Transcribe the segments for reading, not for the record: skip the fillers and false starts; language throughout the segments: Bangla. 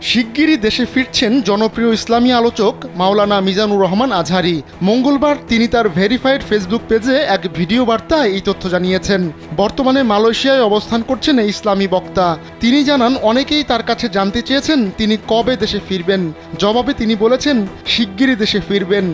শিগগিরই দেশে ফিরছেন জনপ্রিয় ইসলামী আলোচক মাওলানা মিজানুর রহমান আজহারী। মঙ্গলবার তিনি তার ভেরিফাইড ফেসবুক পেজে এক ভিডিও বার্তায় এই তথ্য জানিয়েছেন। বর্তমানে মালয়েশিয়ায় অবস্থান করছেন এই ইসলামী বক্তা। তিনি জানান, অনেকেই তার কাছে জানতে চেয়েছেন তিনি কবে দেশে ফিরবেন। জবাবে তিনি বলেছেন, শিগগিরই দেশে ফিরবেন।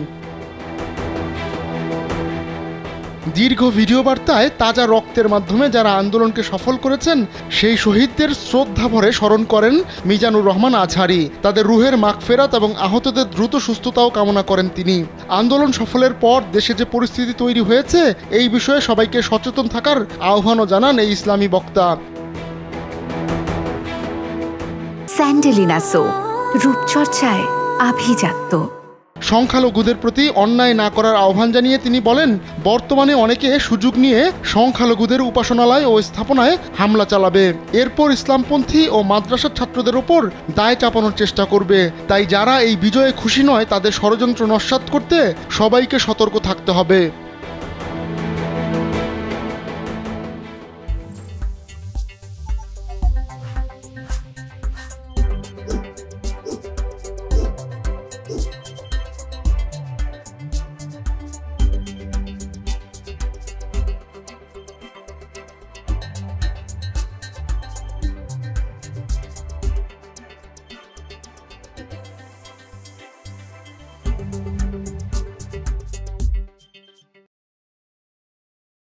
দীর্ঘ ভিডিও বার্তায় তাজা রক্তের মাধ্যমে যারা আন্দোলনকে সফল করেছেন সেই শহীদদের শ্রদ্ধা ভরে স্মরণ করেন মিজানুর রহমান আজহারী। তাদের রুহের মাগফেরাত এবং আহতদের দ্রুত সুস্থতাও কামনা করেন তিনি। আন্দোলন সফলের পর দেশে যে পরিস্থিতি তৈরি হয়েছে এই বিষয়ে সবাইকে সচেতন থাকার আহ্বানও জানান এই ইসলামী বক্তা। স্যান্ডেলিনা সো, রূপচর্চায় আভিজাত্য। সংখ্যালঘুদের প্রতি অন্যায় না করার আহ্বান জানিয়ে তিনি বলেন, বর্তমানে অনেকে সুযোগ নিয়ে সংখ্যালঘুদের উপাসনালয় ও স্থাপনায় হামলা চালাবে। এরপর ইসলামপন্থী ও মাদ্রাসার ছাত্রদের ওপর দায় চাপানোর চেষ্টা করবে। তাই যারা এই বিজয়ে খুশি নয় তাদের ষড়যন্ত্র নস্যাৎ করতে সবাইকে সতর্ক থাকতে হবে।